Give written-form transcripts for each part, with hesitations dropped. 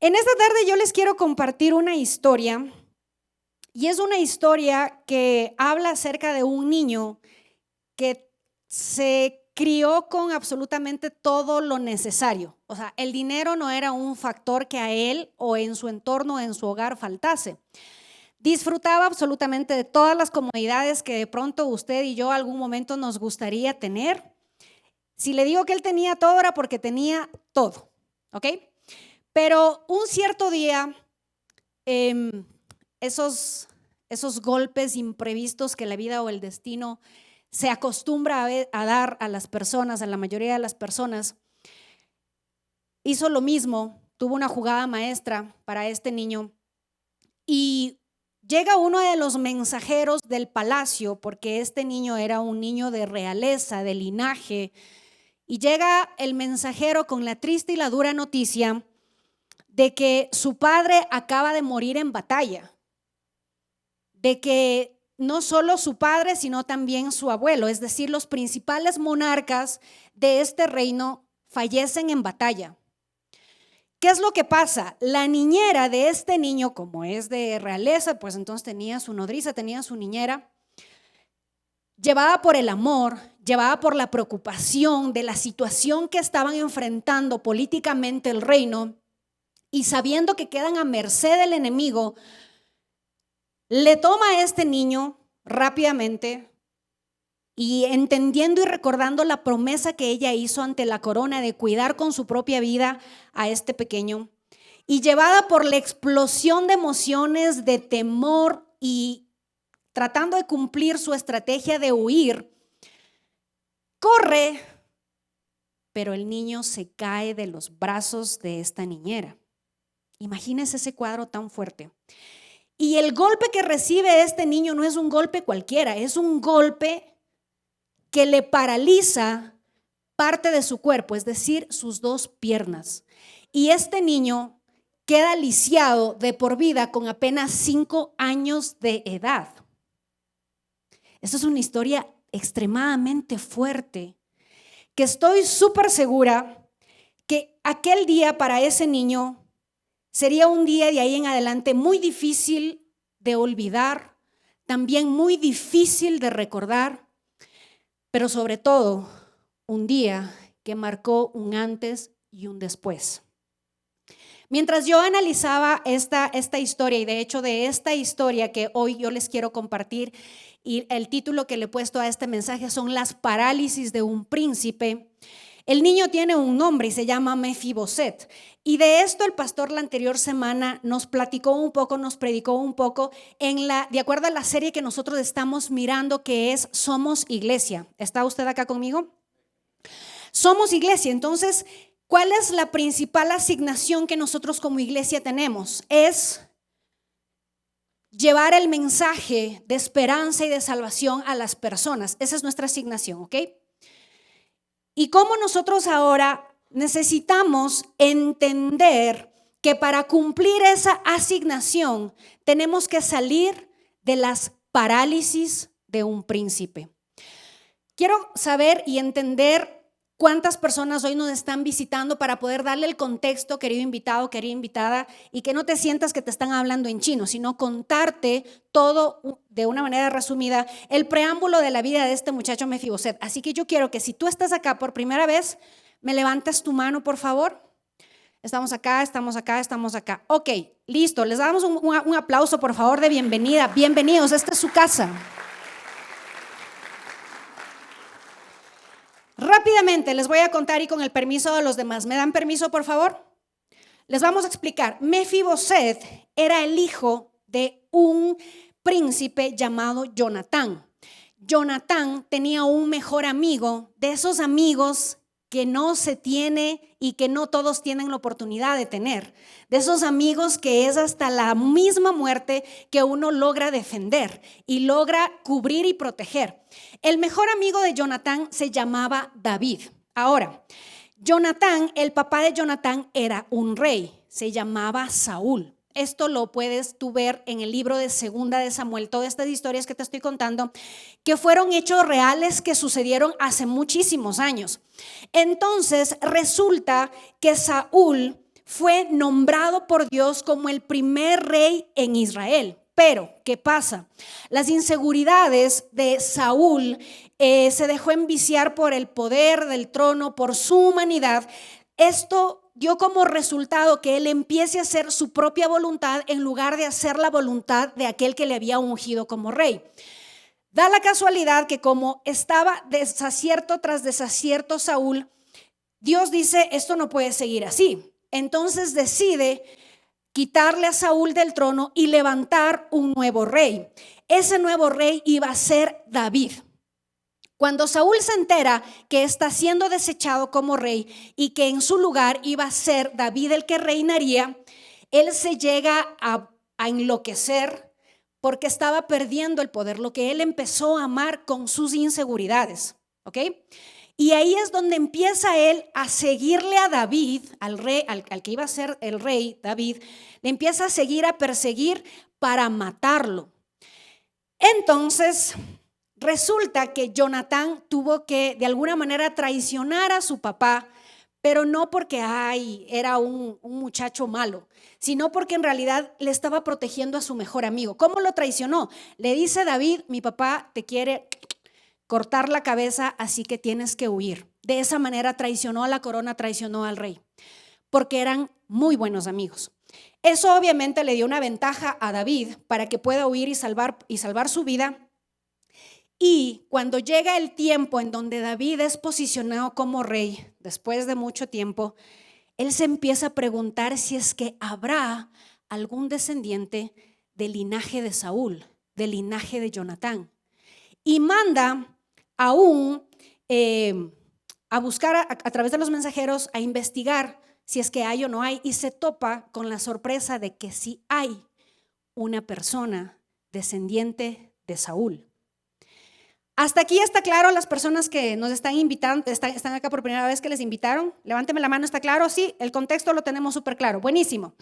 En esta tarde yo les quiero compartir una historia, y es una historia que habla acerca de un niño que se crió con absolutamente todo lo necesario. O sea, el dinero no era un factor que a él o en su entorno, en su hogar faltase. Disfrutaba absolutamente de todas las comodidades que de pronto usted y yo algún momento nos gustaría tener. Si le digo que él tenía todo era porque tenía todo, ¿ok? Pero un cierto día, esos golpes imprevistos que la vida o el destino se acostumbra a dar a las personas, a la mayoría de las personas, hizo lo mismo, tuvo una jugada maestra para este niño y llega uno de los mensajeros del palacio, porque este niño era un niño de realeza, de linaje, y llega el mensajero con la triste y la dura noticia de que su padre acaba de morir en batalla, de que no solo su padre, sino también su abuelo, es decir, los principales monarcas de este reino fallecen en batalla. ¿Qué es lo que pasa? La niñera de este niño, como es de realeza, pues entonces tenía su nodriza, tenía su niñera, llevada por el amor, llevada por la preocupación de la situación que estaban enfrentando políticamente el reino, y sabiendo que quedan a merced del enemigo, le toma a este niño rápidamente y entendiendo y recordando la promesa que ella hizo ante la corona de cuidar con su propia vida a este pequeño, y llevada por la explosión de emociones, de temor y tratando de cumplir su estrategia de huir, corre, pero el niño se cae de los brazos de esta niñera. Imagínese ese cuadro tan fuerte. Y el golpe que recibe este niño no es un golpe cualquiera, es un golpe que le paraliza parte de su cuerpo, es decir, sus dos piernas. Y este niño queda lisiado de por vida con apenas 5 años de edad. Esta es una historia extremadamente fuerte, que estoy súper segura que aquel día para ese niño sería un día de ahí en adelante muy difícil de olvidar, también muy difícil de recordar, pero sobre todo un día que marcó un antes y un después. Mientras yo analizaba esta historia, y de hecho de esta historia que hoy yo les quiero compartir, y el título que le he puesto a este mensaje son las parálisis de un príncipe. El niño tiene un nombre y se llama Mefiboset. Y de esto el pastor la anterior semana nos platicó un poco, nos predicó un poco de acuerdo a la serie que nosotros estamos mirando, que es Somos Iglesia. ¿Está usted acá conmigo? Somos Iglesia. Entonces, ¿cuál es la principal asignación que nosotros como iglesia tenemos? Es llevar el mensaje de esperanza y de salvación a las personas. Esa es nuestra asignación, ¿ok? Y cómo nosotros ahora necesitamos entender que para cumplir esa asignación tenemos que salir de las parálisis de un príncipe. Quiero saber y entender cuántas personas hoy nos están visitando para poder darle el contexto, querido invitado, querida invitada, y que no te sientas que te están hablando en chino, sino contarte todo de una manera resumida, el preámbulo de la vida de este muchacho Mefiboset. Así que yo quiero que si tú estás acá por primera vez, me levantes tu mano, por favor. Estamos acá, estamos acá, estamos acá. Ok, listo. Les damos un aplauso, por favor, de bienvenida. Bienvenidos, esta es su casa. Rápidamente les voy a contar y con el permiso de los demás. ¿Me dan permiso, por favor? Les vamos a explicar. Mefiboset era el hijo de un príncipe llamado Jonatán. Jonatán tenía un mejor amigo, de esos amigos que no se tiene y que no todos tienen la oportunidad de tener, de esos amigos que es hasta la misma muerte que uno logra defender y logra cubrir y proteger. El mejor amigo de Jonatán se llamaba David. Ahora, Jonatán, el papá de Jonatán era un rey, se llamaba Saúl. Esto lo puedes tú ver en el libro de Segunda de Samuel, todas estas historias que te estoy contando, que fueron hechos reales que sucedieron hace muchísimos años. Entonces resulta que Saúl fue nombrado por Dios como el primer rey en Israel. Pero, ¿qué pasa? Las inseguridades de Saúl se dejó enviciar por el poder del trono, por su humanidad. Esto dio como resultado que él empiece a hacer su propia voluntad en lugar de hacer la voluntad de aquel que le había ungido como rey. Da la casualidad que como estaba desacierto tras desacierto Saúl, Dios dice, esto no puede seguir así. Entonces decide quitarle a Saúl del trono y levantar un nuevo rey. Ese nuevo rey iba a ser David. Cuando Saúl se entera que está siendo desechado como rey y que en su lugar iba a ser David el que reinaría, él se llega a enloquecer porque estaba perdiendo el poder, lo que él empezó a amar con sus inseguridades, ¿ok? Y ahí es donde empieza él a seguirle a David, al rey, al que iba a ser el rey, David, le empieza a seguir, a perseguir para matarlo. Entonces, resulta que Jonatán tuvo que de alguna manera traicionar a su papá, pero no porque era un muchacho malo, sino porque en realidad le estaba protegiendo a su mejor amigo. ¿Cómo lo traicionó? Le dice David, mi papá te quiere cortar la cabeza, así que tienes que huir. De esa manera traicionó a la corona, traicionó al rey, porque eran muy buenos amigos. Eso obviamente le dio una ventaja a David para que pueda huir y salvar su vida. Y cuando llega el tiempo en donde David es posicionado como rey, después de mucho tiempo, él se empieza a preguntar si es que habrá algún descendiente del linaje de Saúl, del linaje de Jonatán. Y manda a buscar a través de los mensajeros, a investigar si es que hay o no hay, y se topa con la sorpresa de que sí hay una persona descendiente de Saúl. Hasta aquí está claro. Las personas que nos están invitando, están acá por primera vez, que les invitaron, levánteme la mano. ¿Está claro? Sí, el contexto lo tenemos súper claro. Buenísimo.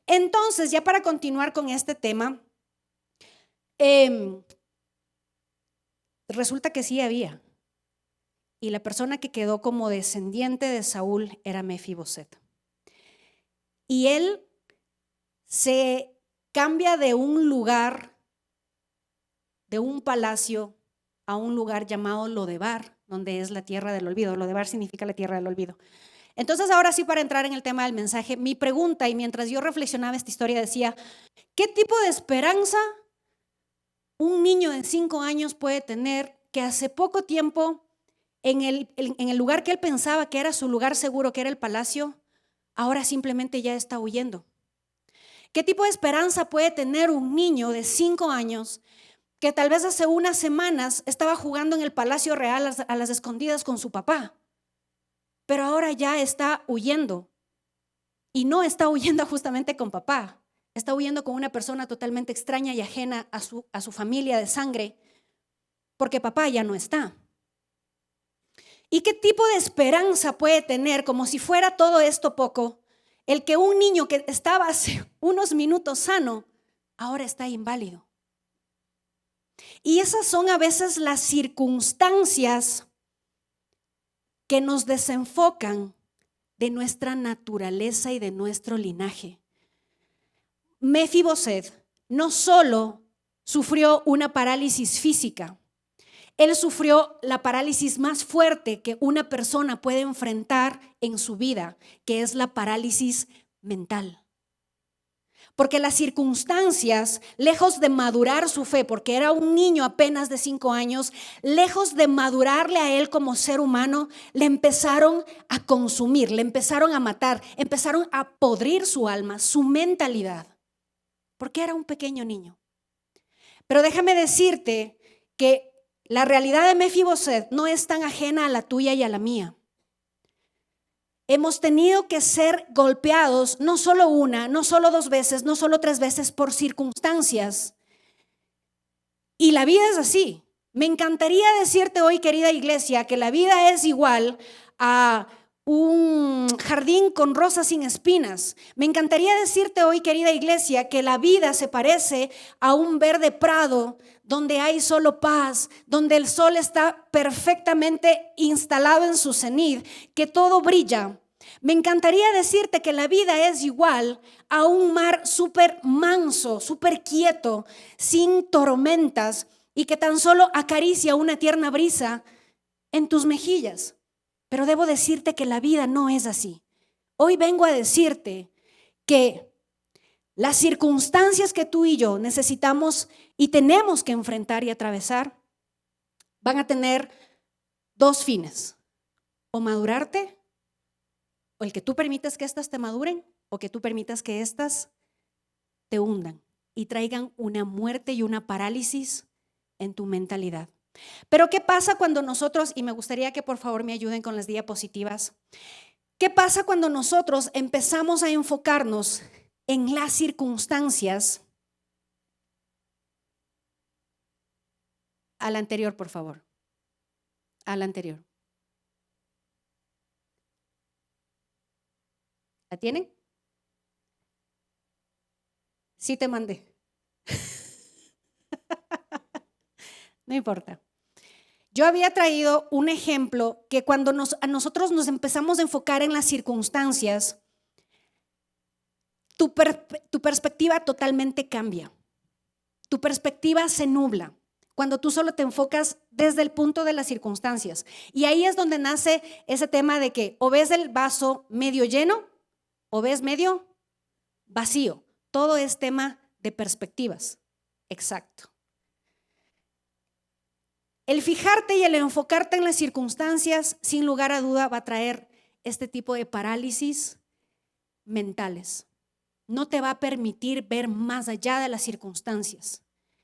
Entonces, ya para continuar con este tema, resulta que sí había. Y la persona que quedó como descendiente de Saúl era Mefiboset. Y él se cambia de un lugar, de un palacio, a un lugar llamado Lodebar, donde es la tierra del olvido. Lodebar significa la tierra del olvido. Entonces, ahora sí, para entrar en el tema del mensaje, mi pregunta, y mientras yo reflexionaba esta historia, decía, ¿qué tipo de esperanza un niño de 5 años puede tener que hace poco tiempo, en el lugar que él pensaba que era su lugar seguro, que era el palacio, ahora simplemente ya está huyendo? ¿Qué tipo de esperanza puede tener un niño de 5 años que tal vez hace unas semanas estaba jugando en el Palacio Real a las escondidas con su papá, pero ahora ya está huyendo? Y no está huyendo justamente con papá, está huyendo con una persona totalmente extraña y ajena a su familia de sangre, porque papá ya no está. ¿Y qué tipo de esperanza puede tener, como si fuera todo esto poco, el que un niño que estaba hace unos minutos sano, ahora está inválido? Y esas son a veces las circunstancias que nos desenfocan de nuestra naturaleza y de nuestro linaje. Mefiboset no solo sufrió una parálisis física, él sufrió la parálisis más fuerte que una persona puede enfrentar en su vida, que es la parálisis mental. Porque las circunstancias, lejos de madurar su fe, porque era un niño apenas de 5 años, lejos de madurarle a él como ser humano, le empezaron a consumir, le empezaron a matar, empezaron a podrir su alma, su mentalidad, porque era un pequeño niño. Pero déjame decirte que la realidad de Mefiboset no es tan ajena a la tuya y a la mía. Hemos tenido que ser golpeados no solo una, no solo 2 veces, no solo 3 veces por circunstancias. Y la vida es así. Me encantaría decirte hoy, querida iglesia, que la vida es igual a un jardín con rosas sin espinas. Me encantaría decirte hoy, querida iglesia, que la vida se parece a un verde prado donde hay solo paz, donde el sol está perfectamente instalado en su cenit, que todo brilla. Me encantaría decirte que la vida es igual a un mar súper manso, súper quieto, sin tormentas y que tan solo acaricia una tierna brisa en tus mejillas. Pero debo decirte que la vida no es así. Hoy vengo a decirte que las circunstancias que tú y yo necesitamos y tenemos que enfrentar y atravesar van a tener dos fines: o madurarte, o el que tú permitas que éstas te maduren, o que tú permitas que éstas te hundan y traigan una muerte y una parálisis en tu mentalidad. Pero ¿qué pasa cuando nosotros, y me gustaría que por favor me ayuden con las diapositivas, qué pasa cuando nosotros empezamos a enfocarnos en las circunstancias? A la anterior, por favor. A la anterior. ¿La tienen? Sí te mandé. No importa. Yo había traído un ejemplo que cuando a nosotros nos empezamos a enfocar en las circunstancias, tu perspectiva totalmente cambia. Tu perspectiva se nubla cuando tú solo te enfocas desde el punto de las circunstancias. Y ahí es donde nace ese tema de que o ves el vaso medio lleno o ves medio vacío. Todo es tema de perspectivas. Exacto. El fijarte y el enfocarte en las circunstancias, sin lugar a duda, va a traer este tipo de parálisis mentales. No te va a permitir ver más allá de las circunstancias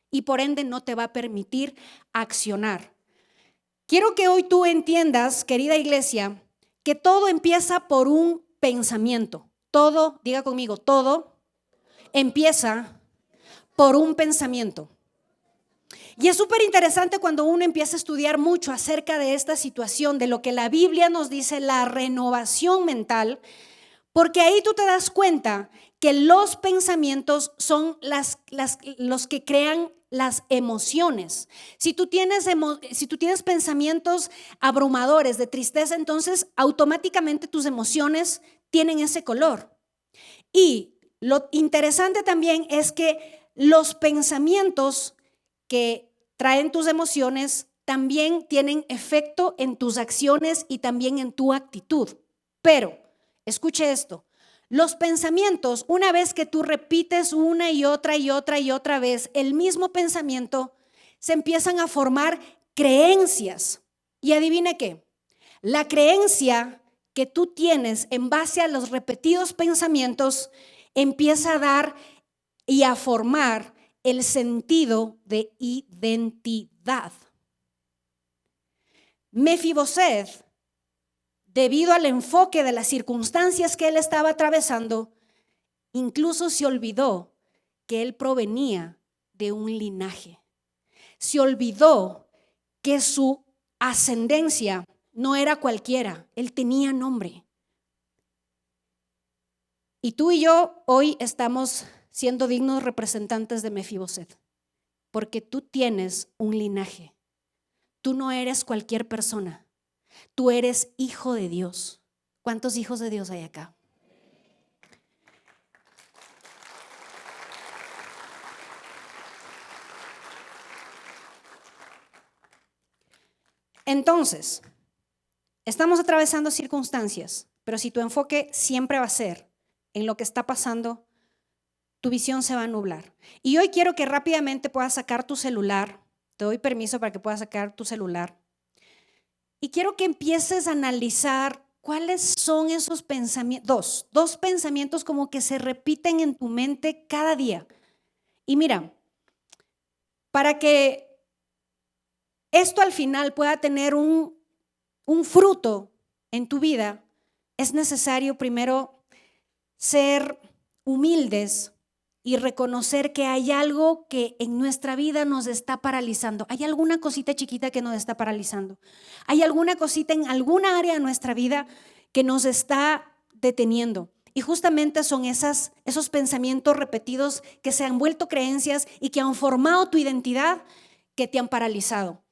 y por ende no te va a permitir accionar. Quiero que hoy tú entiendas, querida iglesia, que todo empieza por un pensamiento. Todo, diga conmigo, todo empieza por un pensamiento. Y es súper interesante cuando uno empieza a estudiar mucho acerca de esta situación, de lo que la Biblia nos dice, la renovación mental, porque ahí tú te das cuenta que los pensamientos son los que crean las emociones. Si tú tienes pensamientos abrumadores de tristeza, entonces automáticamente tus emociones tienen ese color. Y lo interesante también es que los pensamientos que traen tus emociones también tienen efecto en tus acciones y también en tu actitud. Pero, escuche esto, los pensamientos, una vez que tú repites una y otra vez el mismo pensamiento, se empiezan a formar creencias. Y adivine qué, la creencia que tú tienes en base a los repetidos pensamientos empieza a dar y a formar el sentido de identidad. Mefiboset, debido al enfoque de las circunstancias que él estaba atravesando, incluso se olvidó que él provenía de un linaje. Se olvidó que su ascendencia no era cualquiera, él tenía nombre. Y tú y yo hoy estamos siendo dignos representantes de Mefiboset, porque tú tienes un linaje. Tú no eres cualquier persona, tú eres hijo de Dios. ¿Cuántos hijos de Dios hay acá? Entonces, estamos atravesando circunstancias, pero si tu enfoque siempre va a ser en lo que está pasando, tu visión se va a nublar. Y hoy quiero que rápidamente puedas sacar tu celular. Te doy permiso para que puedas sacar tu celular. Y quiero que empieces a analizar cuáles son esos pensamientos, dos pensamientos como que se repiten en tu mente cada día. Y mira, para que esto al final pueda tener un fruto en tu vida, es necesario primero ser humildes y reconocer que hay algo que en nuestra vida nos está paralizando. Hay alguna cosita chiquita que nos está paralizando. Hay alguna cosita en alguna área de nuestra vida que nos está deteniendo. Y justamente son esos pensamientos repetidos que se han vuelto creencias y que han formado tu identidad, que te han paralizado.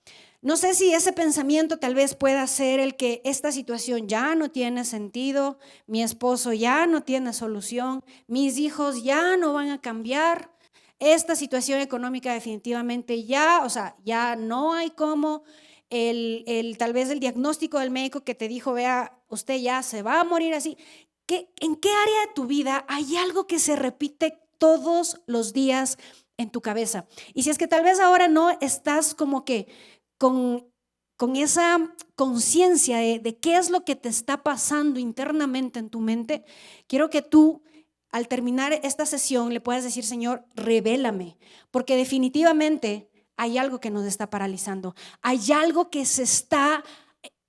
No sé si ese pensamiento tal vez pueda ser el que esta situación ya no tiene sentido, mi esposo ya no tiene solución, mis hijos ya no van a cambiar, esta situación económica definitivamente ya, o sea, ya no hay cómo, tal vez el diagnóstico del médico que te dijo, vea, usted ya se va a morir así. ¿En qué área de tu vida hay algo que se repite todos los días en tu cabeza? Y si es que tal vez ahora no estás como que con esa conciencia de qué es lo que te está pasando internamente en tu mente, quiero que tú, al terminar esta sesión, le puedas decir, Señor, revélame, porque definitivamente hay algo que nos está paralizando, hay algo que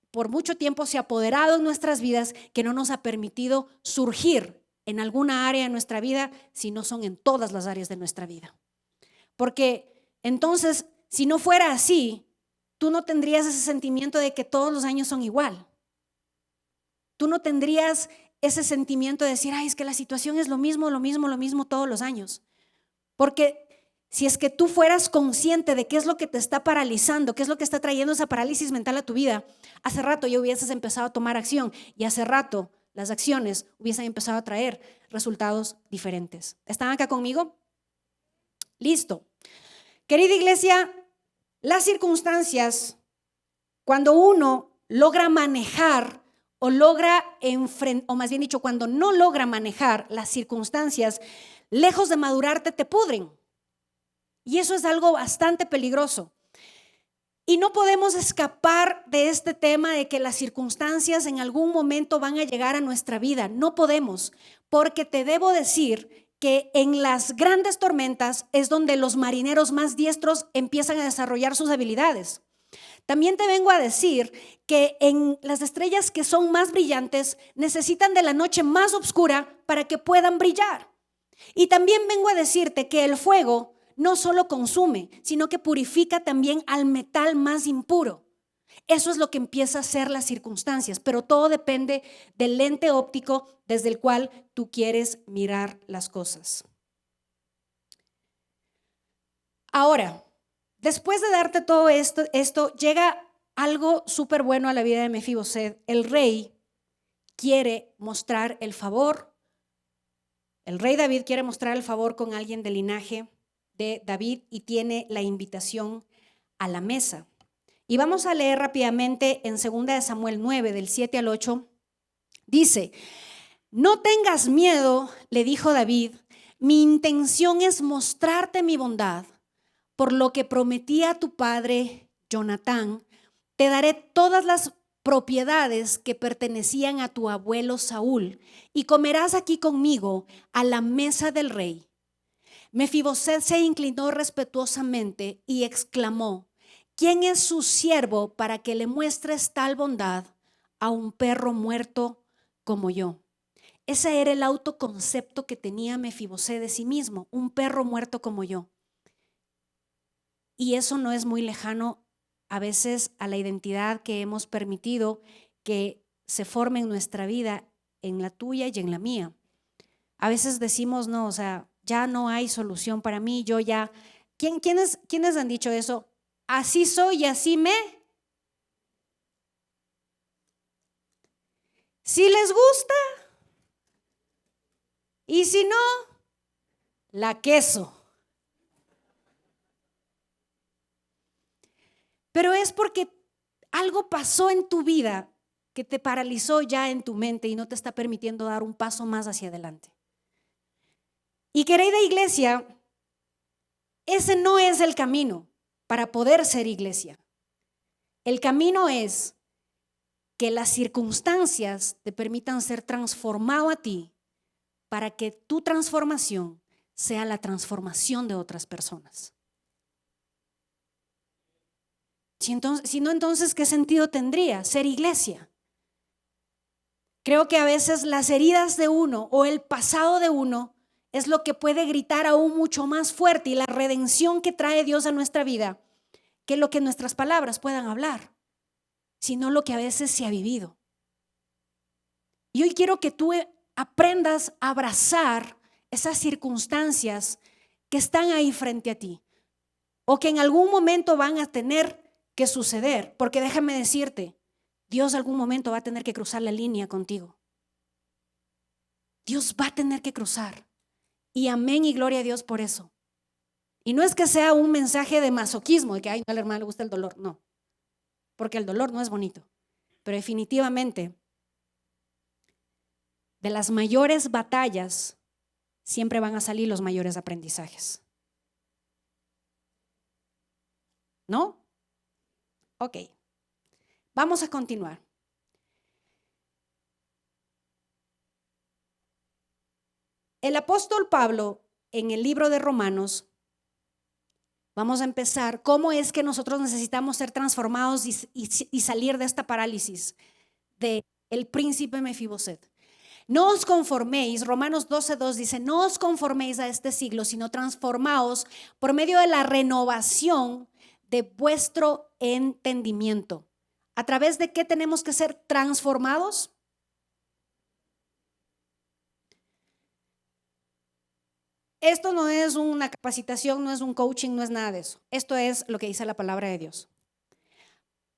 por mucho tiempo se ha apoderado en nuestras vidas, que no nos ha permitido surgir en alguna área de nuestra vida, si no son en todas las áreas de nuestra vida. Porque entonces, si no fuera así, tú no tendrías ese sentimiento de que todos los años son igual. Tú no tendrías ese sentimiento de decir, ay, es que la situación es lo mismo todos los años. Porque si es que tú fueras consciente de qué es lo que te está paralizando, qué es lo que está trayendo esa parálisis mental a tu vida, hace rato ya hubieses empezado a tomar acción y hace rato las acciones hubiesen empezado a traer resultados diferentes. ¿Están acá conmigo? Listo. Querida iglesia, las circunstancias, cuando uno logra manejar o logra enfrentar, o más bien dicho, cuando no logra manejar las circunstancias, lejos de madurarte, te pudren. Y eso es algo bastante peligroso. Y no podemos escapar de este tema de que las circunstancias en algún momento van a llegar a nuestra vida. No podemos, porque te debo decir que en las grandes tormentas es donde los marineros más diestros empiezan a desarrollar sus habilidades. También te vengo a decir que en las estrellas que son más brillantes necesitan de la noche más oscura para que puedan brillar. Y también vengo a decirte que el fuego no solo consume, sino que purifica también al metal más impuro. Eso es lo que empieza a ser las circunstancias, pero todo depende del lente óptico desde el cual tú quieres mirar las cosas. Ahora, después de darte todo esto llega algo súper bueno a la vida de Mefiboset. El rey quiere mostrar el favor. El rey David quiere mostrar el favor con alguien del linaje de David y tiene la invitación a la mesa. Y vamos a leer rápidamente en 2 Samuel 9, del 7 al 8. Dice, no tengas miedo, le dijo David, mi intención es mostrarte mi bondad. Por lo que prometí a tu padre, Jonatán, te daré todas las propiedades que pertenecían a tu abuelo Saúl y comerás aquí conmigo a la mesa del rey. Mefiboset se inclinó respetuosamente y exclamó, ¿quién es su siervo para que le muestres tal bondad a un perro muerto como yo? Ese era el autoconcepto que tenía Mefiboset de sí mismo, un perro muerto como yo. Y eso no es muy lejano a veces a la identidad que hemos permitido que se forme en nuestra vida, en la tuya y en la mía. A veces decimos, no, o sea, ya no hay solución para mí, yo ya… ¿Quiénes han dicho eso? Así soy y así me… Si les gusta y si no, la queso. Pero es porque algo pasó en tu vida que te paralizó ya en tu mente y no te está permitiendo dar un paso más hacia adelante. Y querida iglesia, ese no es el camino para poder ser iglesia. El camino es que las circunstancias te permitan ser transformado a ti para que tu transformación sea la transformación de otras personas. Si no, entonces, ¿qué sentido tendría ser iglesia? Creo que a veces las heridas de uno o el pasado de uno es lo que puede gritar aún mucho más fuerte y la redención que trae Dios a nuestra vida que lo que nuestras palabras puedan hablar, sino lo que a veces se ha vivido. Y hoy quiero que tú aprendas a abrazar esas circunstancias que están ahí frente a ti o que en algún momento van a tener que suceder, porque déjame decirte, Dios algún momento va a tener que cruzar la línea contigo. Dios va a tener que cruzar. Y amén y gloria a Dios por eso. Y no es que sea un mensaje de masoquismo, de que ay, no, al hermano le gusta el dolor, no. Porque el dolor no es bonito. Pero definitivamente, de las mayores batallas, siempre van a salir los mayores aprendizajes. ¿No? Ok. Vamos a continuar. El apóstol Pablo, en el libro de Romanos, vamos a empezar cómo es que nosotros necesitamos ser transformados y salir de esta parálisis de el príncipe Mefiboset. No os conforméis, Romanos 12:2 dice, no os conforméis a este siglo, sino transformaos por medio de la renovación de vuestro entendimiento. ¿A través de qué tenemos que ser transformados? Esto no es una capacitación, no es un coaching, no es nada de eso. Esto es lo que dice la palabra de Dios.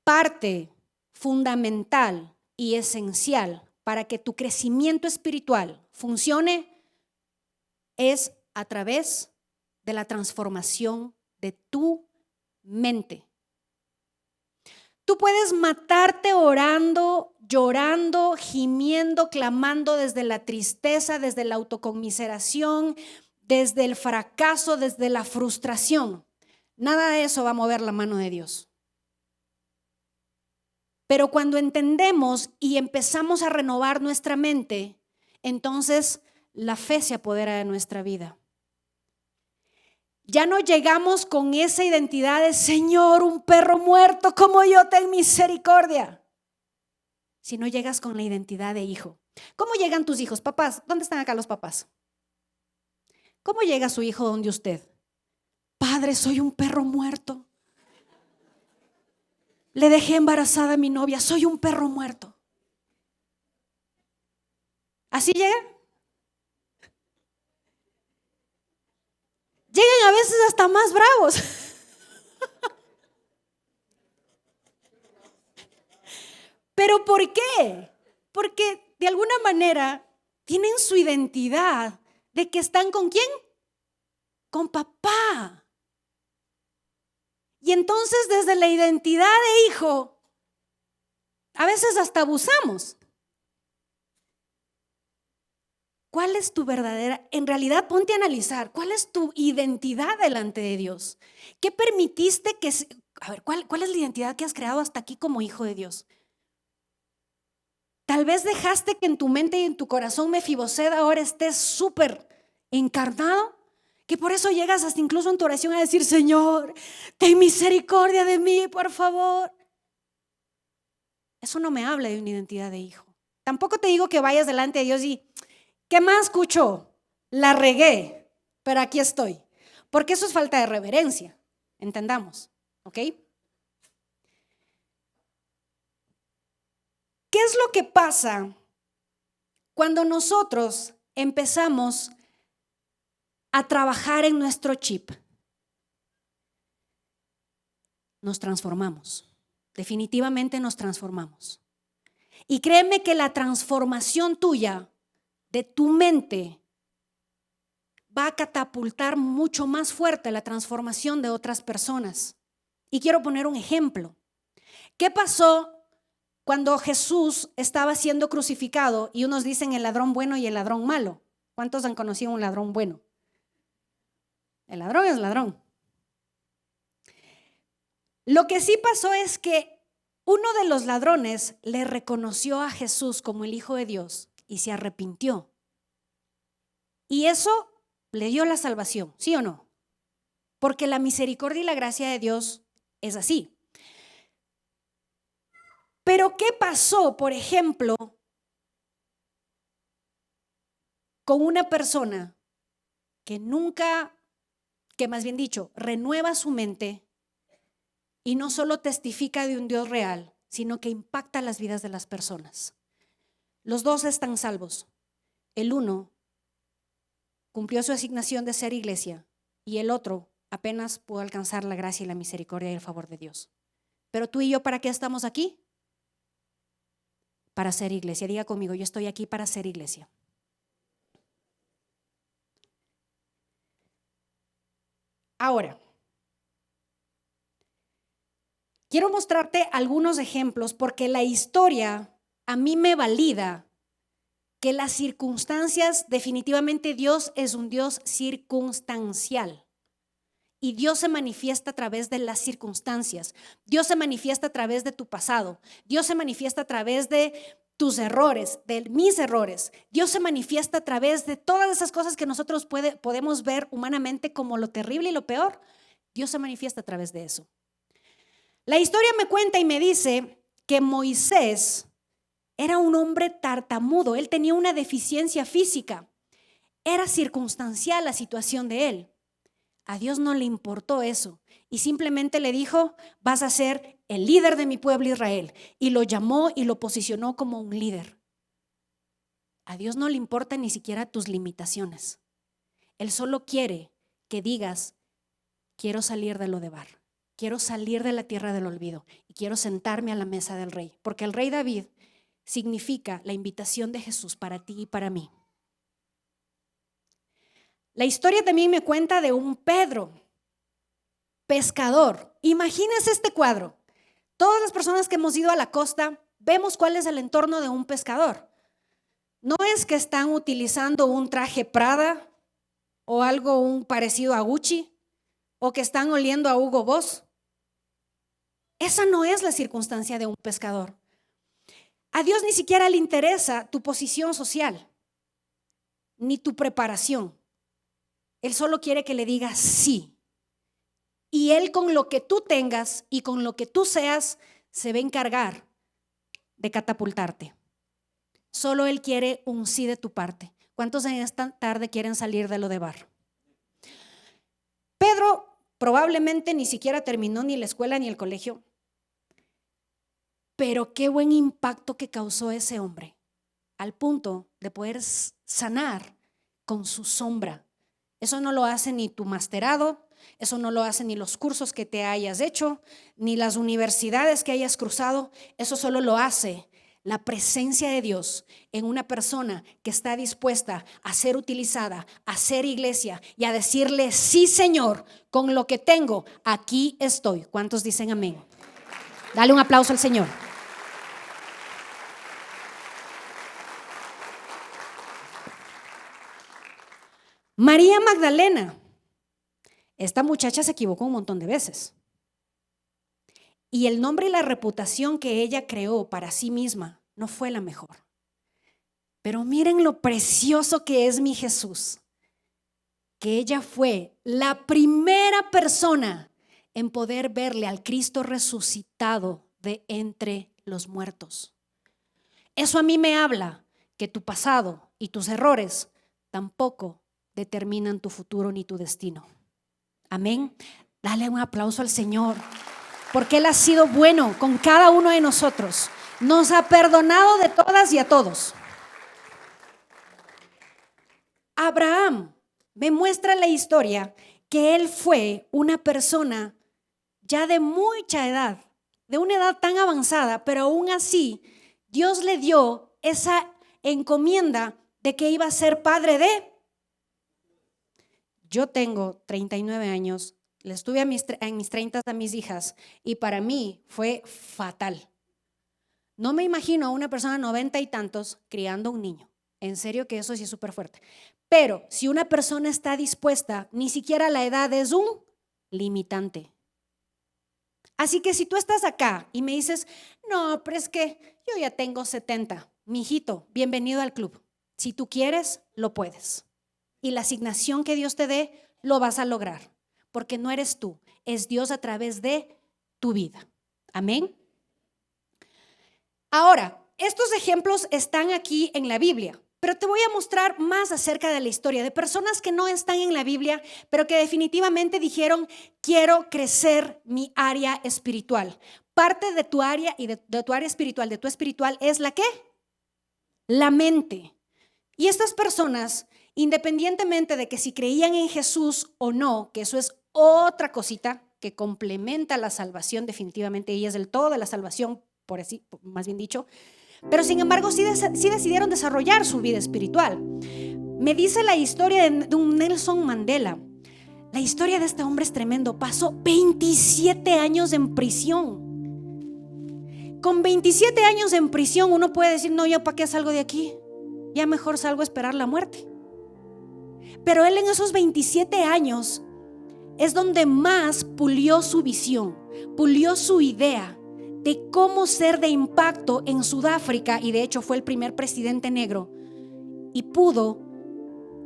Parte fundamental y esencial para que tu crecimiento espiritual funcione es a través de la transformación de tu mente. Tú puedes matarte orando, llorando, gimiendo, clamando desde la tristeza, desde la autoconmiseración, desde el fracaso, desde la frustración. Nada de eso va a mover la mano de Dios. Pero cuando entendemos y empezamos a renovar nuestra mente, entonces la fe se apodera de nuestra vida. Ya no llegamos con esa identidad de Señor, un perro muerto como yo, ten misericordia. Sino llegas con la identidad de hijo. ¿Cómo llegan tus hijos? Papás, ¿dónde están acá los papás? ¿Cómo llega su hijo donde usted? Padre, soy un perro muerto. Le dejé embarazada a mi novia, soy un perro muerto. ¿Así llega? Llegan a veces hasta más bravos. ¿Pero por qué? Porque de alguna manera tienen su identidad de que están ¿con quién? Con papá. Y entonces desde la identidad de hijo, a veces hasta abusamos. ¿Cuál es tu verdadera? En realidad ponte a analizar, ¿cuál es tu identidad delante de Dios? ¿Qué permitiste que... A ver, ¿cuál es la identidad que has creado hasta aquí como hijo de Dios? Tal vez dejaste que en tu mente y en tu corazón Mefiboset ahora estés súper encarnado, que por eso llegas hasta incluso en tu oración a decir, Señor, ten misericordia de mí, por favor. Eso no me habla de una identidad de hijo. Tampoco te digo que vayas delante de Dios y, ¿qué más, Cucho? La regué, pero aquí estoy. Porque eso es falta de reverencia, entendamos, ¿ok? ¿Qué es lo que pasa cuando nosotros empezamos a trabajar en nuestro chip? Nos transformamos, definitivamente nos transformamos. Y créeme que la transformación tuya de tu mente va a catapultar mucho más fuerte la transformación de otras personas. Y quiero poner un ejemplo. ¿Qué pasó cuando Jesús estaba siendo crucificado y unos dicen el ladrón bueno y el ladrón malo? ¿Cuántos han conocido un ladrón bueno? El ladrón es ladrón. Lo que sí pasó es que uno de los ladrones le reconoció a Jesús como el Hijo de Dios y se arrepintió. Y eso le dio la salvación, ¿sí o no? Porque la misericordia y la gracia de Dios es así. Pero ¿qué pasó, por ejemplo, con una persona que más bien dicho, renueva su mente y no solo testifica de un Dios real, sino que impacta las vidas de las personas? Los dos están salvos. El uno cumplió su asignación de ser iglesia y el otro apenas pudo alcanzar la gracia y la misericordia y el favor de Dios. Pero tú y yo, ¿para qué estamos aquí? Para ser iglesia. Diga conmigo, yo estoy aquí para ser iglesia. Ahora, quiero mostrarte algunos ejemplos porque la historia a mí me valida que las circunstancias, definitivamente Dios es un Dios circunstancial. Y Dios se manifiesta a través de las circunstancias. Dios se manifiesta a través de tu pasado. Dios se manifiesta a través de tus errores, de mis errores. Dios se manifiesta a través de todas esas cosas que nosotros podemos ver humanamente como lo terrible y lo peor. Dios se manifiesta a través de eso. La historia me cuenta y me dice que Moisés era un hombre tartamudo. Él tenía una deficiencia física. Era circunstancial la situación de él. A Dios no le importó eso y simplemente le dijo, vas a ser el líder de mi pueblo Israel. Y lo llamó y lo posicionó como un líder. A Dios no le importan ni siquiera tus limitaciones. Él solo quiere que digas, quiero salir de Lodebar, quiero salir de la tierra del olvido y quiero sentarme a la mesa del rey. Porque el rey David significa la invitación de Jesús para ti y para mí. La historia también me cuenta de un Pedro, pescador. Imagínense este cuadro. Todas las personas que hemos ido a la costa vemos cuál es el entorno de un pescador. No es que están utilizando un traje Prada o algo parecido a Gucci o que están oliendo a Hugo Boss. Esa no es la circunstancia de un pescador. A Dios ni siquiera le interesa tu posición social ni tu preparación. Él solo quiere que le digas sí. Y Él con lo que tú tengas y con lo que tú seas se va a encargar de catapultarte. Solo Él quiere un sí de tu parte. ¿Cuántos en esta tarde quieren salir de Lodebar? Pedro probablemente ni siquiera terminó ni la escuela ni el colegio. Pero qué buen impacto que causó ese hombre al punto de poder sanar con su sombra. Eso no lo hace ni tu masterado, eso no lo hace ni los cursos que te hayas hecho, ni las universidades que hayas cruzado. Eso solo lo hace la presencia de Dios en una persona que está dispuesta a ser utilizada, a ser iglesia y a decirle, sí Señor, con lo que tengo, aquí estoy. ¿Cuántos dicen amén? Dale un aplauso al Señor. María Magdalena, esta muchacha se equivocó un montón de veces. Y el nombre y la reputación que ella creó para sí misma no fue la mejor. Pero miren lo precioso que es mi Jesús, que ella fue la primera persona en poder verle al Cristo resucitado de entre los muertos. Eso a mí me habla que tu pasado y tus errores tampoco determinan tu futuro ni tu destino. Amén. Dale un aplauso al Señor, porque Él ha sido bueno con cada uno de nosotros. Nos ha perdonado de todas y a todos. Abraham me muestra la historia que él fue una persona ya de mucha edad, de una edad tan avanzada, pero aún así Dios le dio esa encomienda de que iba a ser padre de. Yo tengo 39 años, les tuve en mis 30 a mis hijas y para mí fue fatal. No me imagino a una persona de 90 y tantos criando un niño. En serio que eso sí es súper fuerte. Pero si una persona está dispuesta, ni siquiera la edad es un limitante. Así que si tú estás acá y me dices, no, pero es que yo ya tengo 70, mijito, bienvenido al club. Si tú quieres, lo puedes. Y la asignación que Dios te dé, lo vas a lograr. Porque no eres tú, es Dios a través de tu vida. Amén. Ahora, estos ejemplos están aquí en la Biblia, pero te voy a mostrar más acerca de la historia de personas que no están en la Biblia, pero que definitivamente dijeron, quiero crecer mi área espiritual. Parte de tu área y de tu área espiritual, de tu espiritual, es la ¿qué? La mente. Y estas personas, independientemente de que si creían en Jesús o no, que eso es otra cosita que complementa la salvación. Definitivamente ella es el todo de la salvación, por así, más bien dicho. Pero sin embargo sí decidieron desarrollar su vida espiritual. Me dice la historia de un Nelson Mandela. La historia de este hombre es tremendo. Pasó 27 años en prisión. Con 27 años en prisión uno puede decir, no, ¿yo para qué salgo de aquí? Ya mejor salgo a esperar la muerte. Pero él en esos 27 años es donde más pulió su visión, pulió su idea de cómo ser de impacto en Sudáfrica, y de hecho fue el primer presidente negro y pudo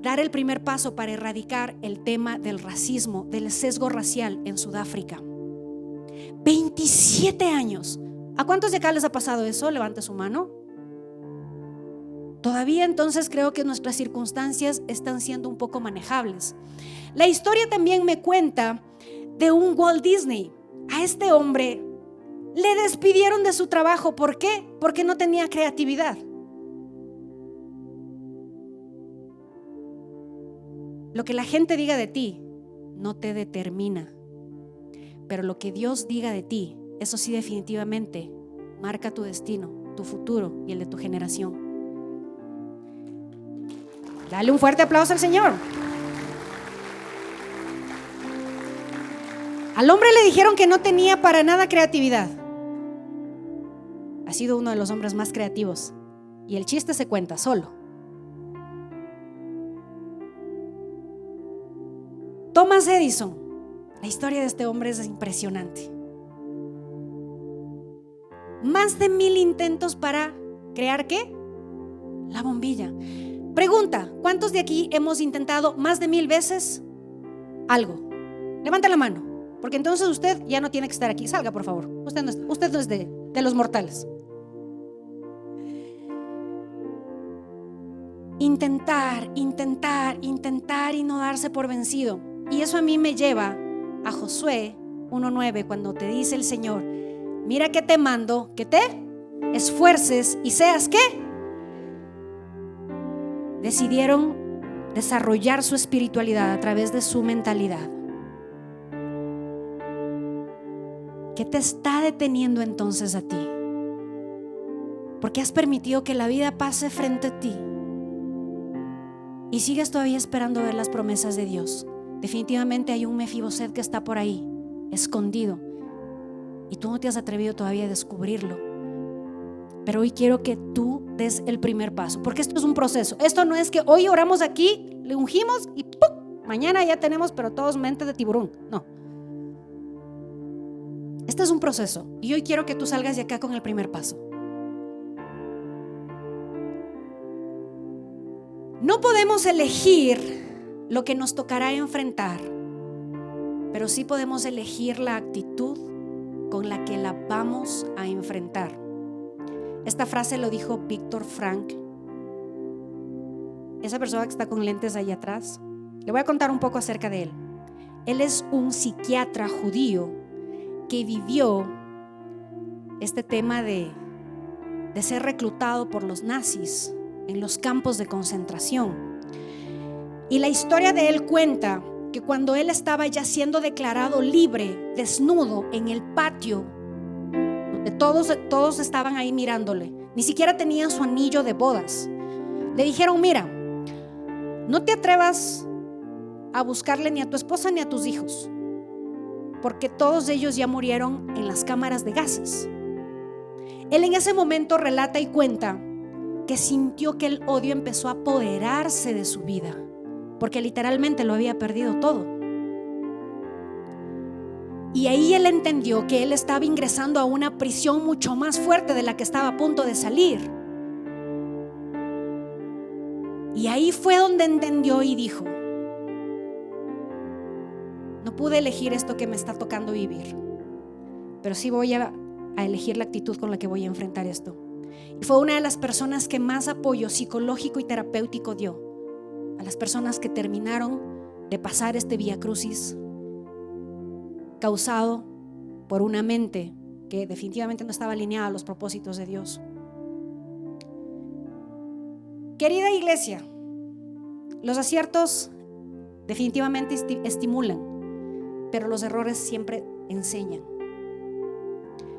dar el primer paso para erradicar el tema del racismo, del sesgo racial en Sudáfrica. 27 años. ¿A cuántos de acá les ha pasado eso? Levante su mano. Todavía entonces creo que nuestras circunstancias están siendo un poco manejables. La historia también me cuenta de un Walt Disney. A este hombre le despidieron de su trabajo. ¿Por qué? Porque no tenía creatividad. Lo que la gente diga de ti no te determina, pero lo que Dios diga de ti, eso sí definitivamente marca tu destino, tu futuro y el de tu generación. Dale un fuerte aplauso al Señor. Al hombre le dijeron que no tenía para nada creatividad. Ha sido uno de los hombres más creativos y el chiste se cuenta solo. Thomas Edison. La historia de este hombre es impresionante. Más de 1000 intentos para crear ¿qué? La bombilla. Pregunta, ¿cuántos de aquí hemos intentado más de 1000 veces algo? Levanta la mano, porque entonces usted ya no tiene que estar aquí. Salga, por favor. Usted no es de los mortales. Intentar y no darse por vencido. Y eso a mí me lleva a Josué 1:9, cuando te dice el Señor, mira que te mando, que te esfuerces y seas ¿qué? Decidieron desarrollar su espiritualidad a través de su mentalidad. ¿Qué te está deteniendo entonces a ti? ¿Por qué has permitido que la vida pase frente a ti y sigues todavía esperando ver las promesas de Dios? Definitivamente hay un Mefiboset que está por ahí, escondido, y tú no te has atrevido todavía a descubrirlo. Pero hoy quiero que tú des el primer paso, porque esto es un proceso. Esto no es que hoy oramos aquí, le ungimos y ¡pum! Mañana ya tenemos, pero todos mente de tiburón. No. Este es un proceso y hoy quiero que tú salgas de acá con el primer paso. No podemos elegir lo que nos tocará enfrentar, pero sí podemos elegir la actitud con la que la vamos a enfrentar. Esta frase lo dijo Víctor Frank, esa persona que está con lentes ahí atrás. Le voy a contar un poco acerca de él. Él es un psiquiatra judío que vivió este tema de ser reclutado por los nazis en los campos de concentración. Y la historia de él cuenta que cuando él estaba ya siendo declarado libre, desnudo en el patio, donde todos estaban ahí mirándole, ni siquiera tenía su anillo de bodas, le dijeron, mira, no te atrevas a buscarle ni a tu esposa ni a tus hijos, porque todos ellos ya murieron en las cámaras de gases. Él en ese momento relata y cuenta que sintió que el odio empezó a apoderarse de su vida, porque literalmente lo había perdido todo. Y ahí él entendió que él estaba ingresando a una prisión mucho más fuerte de la que estaba a punto de salir. Y ahí fue donde entendió y dijo, no pude elegir esto que me está tocando vivir, pero sí voy a elegir la actitud con la que voy a enfrentar esto. Y fue una de las personas que más apoyo psicológico y terapéutico dio a las personas que terminaron de pasar este vía crucis causado por una mente que definitivamente no estaba alineada a los propósitos de Dios. Querida iglesia, los aciertos definitivamente estimulan, pero los errores siempre enseñan.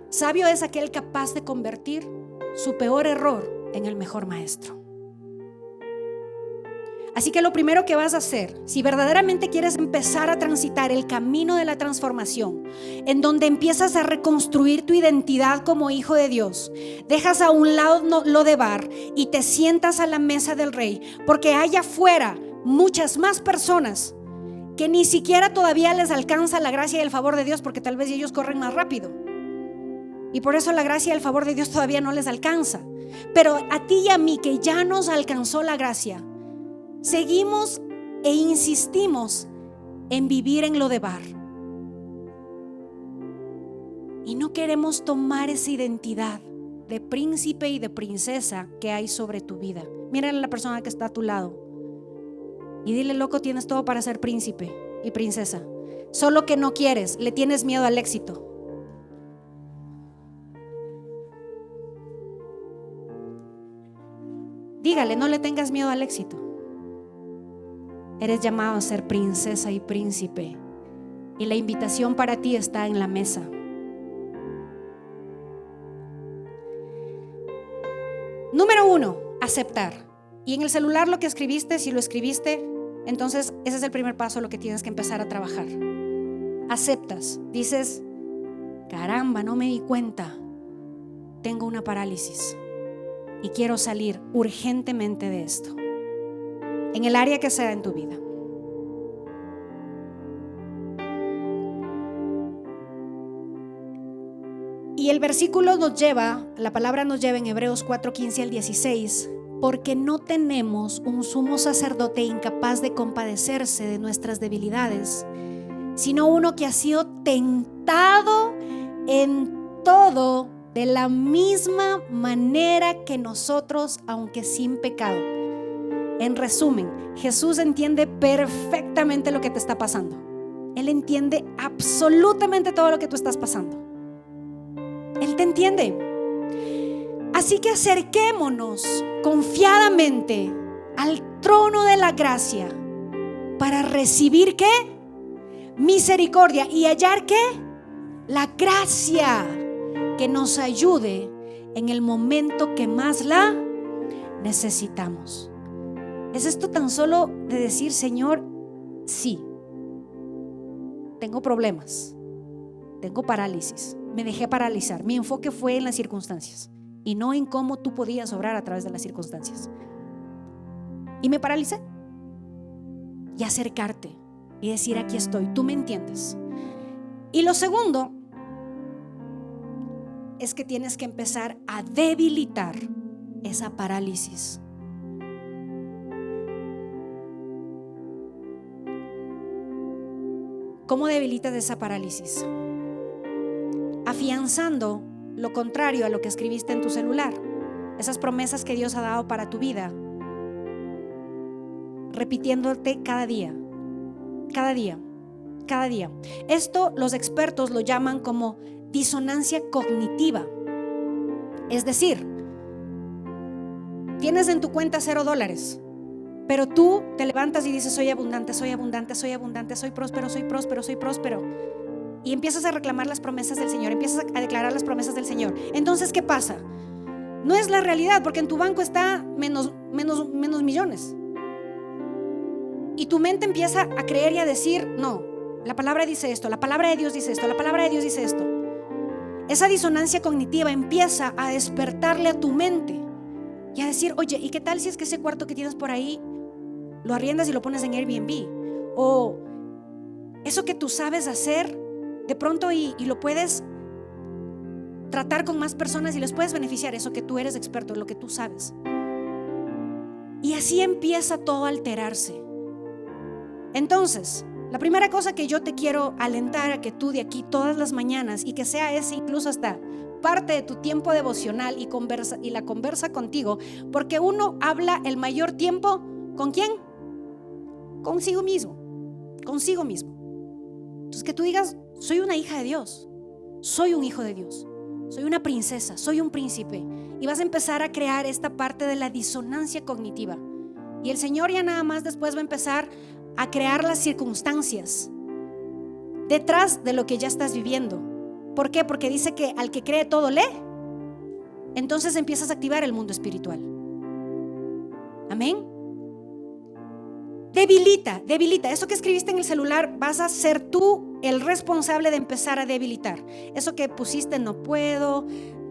Sabio es aquel capaz de convertir su peor error en el mejor maestro. Así que lo primero que vas a hacer, si verdaderamente quieres empezar a transitar el camino de la transformación, en donde empiezas a reconstruir tu identidad como hijo de Dios, dejas a un lado Lodebar y te sientas a la mesa del Rey, porque hay afuera muchas más personas que ni siquiera todavía les alcanza la gracia y el favor de Dios, porque tal vez ellos corren más rápido y por eso la gracia y el favor de Dios todavía no les alcanza. Pero a ti y a mí, que ya nos alcanzó la gracia, seguimos e insistimos en vivir en Lodebar y no queremos tomar esa identidad de príncipe y de princesa que hay sobre tu vida. Mira a la persona que está a tu lado y dile: loco, tienes todo para ser príncipe y princesa, solo que no quieres, le tienes miedo al éxito. Dígale: no le tengas miedo al éxito. Eres llamado a ser princesa y príncipe, y la invitación para ti está en la mesa. Número 1, aceptar. Y en el celular lo que escribiste, si lo escribiste, entonces ese es el primer paso, lo que tienes que empezar a trabajar. Aceptas, dices: caramba, no me di cuenta, tengo una parálisis y quiero salir urgentemente de esto, en el área que sea en tu vida. Y el versículo nos lleva, la palabra nos lleva en Hebreos 4:15 al 16, porque no tenemos un sumo sacerdote incapaz de compadecerse de nuestras debilidades, sino uno que ha sido tentado en todo de la misma manera que nosotros, aunque sin pecado. En resumen, Jesús entiende perfectamente lo que te está pasando. Él entiende absolutamente todo lo que tú estás pasando. Él te entiende. Así que acerquémonos confiadamente al trono de la gracia para recibir ¿qué? Misericordia y hallar ¿qué? La gracia que nos ayude en el momento que más la necesitamos. ¿Es esto tan solo de decir: Señor, sí, tengo problemas, tengo parálisis, me dejé paralizar, mi enfoque fue en las circunstancias y no en cómo tú podías obrar a través de las circunstancias, y me paralicé? Y acercarte y decir: aquí estoy, tú me entiendes. Y lo segundo es que tienes que empezar a debilitar esa parálisis. ¿Cómo debilitas esa parálisis? Afianzando lo contrario a lo que escribiste en tu celular, esas promesas que Dios ha dado para tu vida, repitiéndote cada día, cada día, cada día. Esto los expertos lo llaman como disonancia cognitiva. Es decir, tienes en tu cuenta $0, pero tú te levantas y dices: soy abundante, soy abundante, soy abundante, soy próspero, soy próspero, soy próspero. Y empiezas a reclamar las promesas del Señor, empiezas a declarar las promesas del Señor. Entonces, ¿qué pasa? No es la realidad, porque en tu banco está menos millones. Y tu mente empieza a creer y a decir: no, la palabra dice esto, la palabra de Dios dice esto, la palabra de Dios dice esto. Esa disonancia cognitiva empieza a despertarle a tu mente y a decir: oye, ¿y qué tal si es que ese cuarto que tienes por ahí lo arriendas y lo pones en Airbnb? O eso que tú sabes hacer de pronto y lo puedes tratar con más personas y les puedes beneficiar, eso que tú eres experto, lo que tú sabes. Y así empieza todo a alterarse. Entonces, la primera cosa que yo te quiero alentar a que tú de aquí todas las mañanas, y que sea ese incluso hasta parte de tu tiempo devocional y la conversa contigo, porque uno habla el mayor tiempo ¿con quién? Consigo mismo, consigo mismo. Entonces, que tú digas: soy una hija de Dios, soy un hijo de Dios, soy una princesa, soy un príncipe. Y vas a empezar a crear esta parte de la disonancia cognitiva. Y el Señor ya nada más después va a empezar a crear las circunstancias detrás de lo que ya estás viviendo. ¿Por qué? Porque dice que al que cree todo lee. Entonces empiezas a activar el mundo espiritual. Amén. Debilita. Eso que escribiste en el celular, vas a ser tú el responsable de empezar a debilitar. Eso que pusiste, no puedo,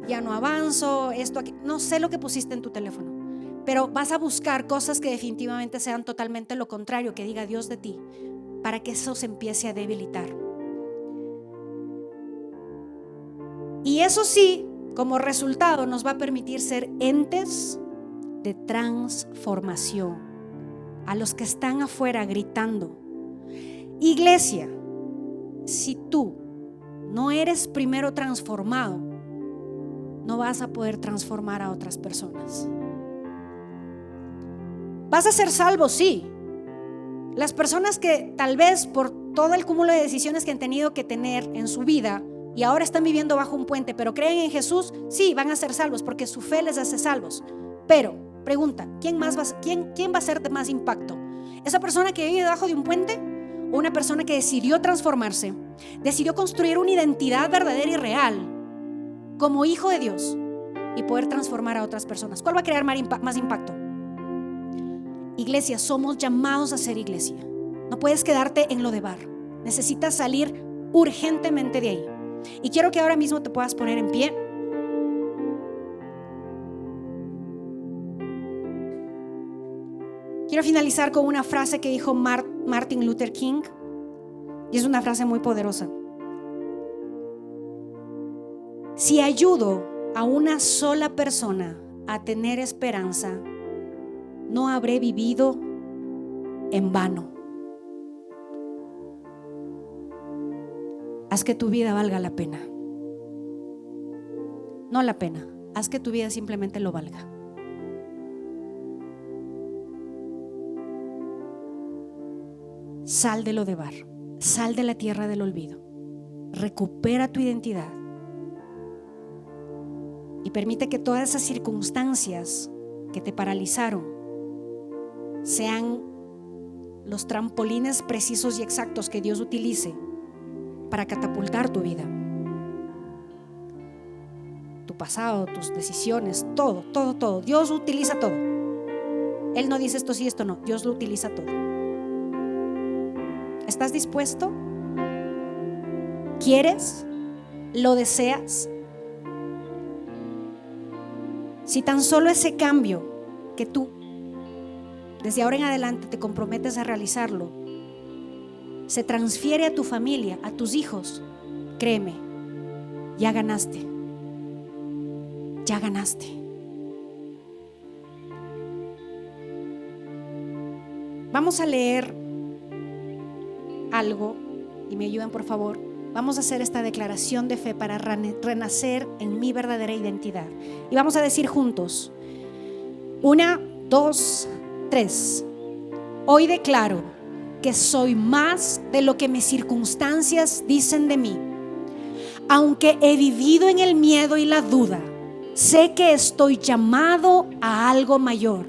ya no avanzo, esto aquí, no sé lo que pusiste en tu teléfono, pero vas a buscar cosas que definitivamente sean totalmente lo contrario, que diga Dios de ti, para que eso se empiece a debilitar. Y eso sí, como resultado nos va a permitir ser entes de transformación. A los que están afuera gritando: iglesia, si tú no eres primero transformado, no vas a poder transformar a otras personas. Vas a ser salvo, sí. Las personas que tal vez por todo el cúmulo de decisiones que han tenido que tener en su vida y ahora están viviendo bajo un puente, pero creen en Jesús, sí, van a ser salvos porque su fe les hace salvos. Pero pregunta, ¿quién va a ser de más impacto? ¿Esa persona que vive debajo de un puente o una persona que decidió transformarse, decidió construir una identidad verdadera y real como hijo de Dios y poder transformar a otras personas? ¿Cuál va a crear más impacto? Iglesia, somos llamados a ser iglesia. No puedes quedarte en lo de bar. Necesitas salir urgentemente de ahí. Y quiero que ahora mismo te puedas poner en pie. Quiero finalizar con una frase que dijo Martin Luther King, y es una frase muy poderosa. Si ayudo a una sola persona a tener esperanza, no habré vivido en vano. Haz que tu vida valga la pena. No la pena, haz que tu vida simplemente lo valga. Sal de lo de bar, sal de la tierra del olvido, recupera tu identidad y permite que todas esas circunstancias que te paralizaron sean los trampolines precisos y exactos que Dios utilice para catapultar tu vida, tu pasado, tus decisiones, todo. Dios utiliza todo. Él no dice esto sí, esto no. Dios lo utiliza todo. ¿Estás dispuesto? ¿Quieres? ¿Lo deseas? Si tan solo ese cambio que tú desde ahora en adelante te comprometes a realizarlo se transfiere a tu familia, a tus hijos, créeme, ya ganaste. Ya ganaste. Vamos a leer algo y me ayudan, por favor. Vamos a hacer esta declaración de fe para renacer en mi verdadera identidad. Y vamos a decir juntos: 1, 2, 3. Hoy declaro que soy más de lo que mis circunstancias dicen de mí. Aunque he vivido en el miedo y la duda, sé que estoy llamado a algo mayor.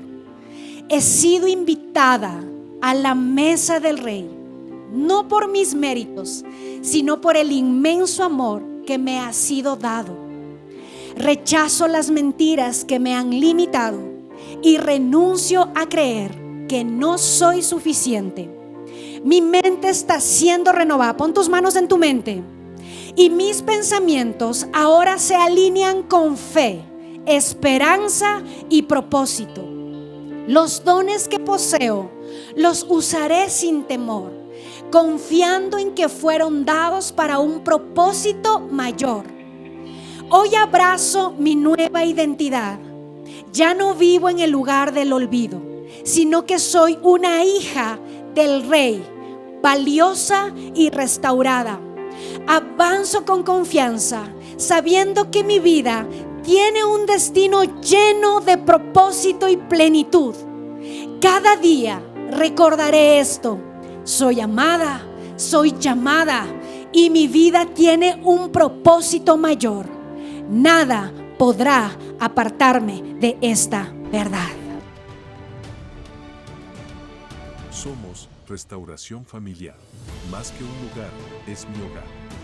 He sido invitada a la mesa del Rey, no por mis méritos, sino por el inmenso amor que me ha sido dado. Rechazo las mentiras que me han limitado y renuncio a creer que no soy suficiente. Mi mente está siendo renovada. Pon tus manos en tu mente. Y mis pensamientos ahora se alinean con fe, esperanza y propósito. Los dones que poseo los usaré sin temor, confiando en que fueron dados para un propósito mayor. Hoy abrazo mi nueva identidad. Ya no vivo en el lugar del olvido, sino que soy una hija del Rey, valiosa y restaurada. Avanzo con confianza, sabiendo que mi vida tiene un destino lleno de propósito y plenitud. Cada día recordaré esto: soy amada, soy llamada y mi vida tiene un propósito mayor. Nada podrá apartarme de esta verdad. Somos Restauración Familiar. Más que un lugar, es mi hogar.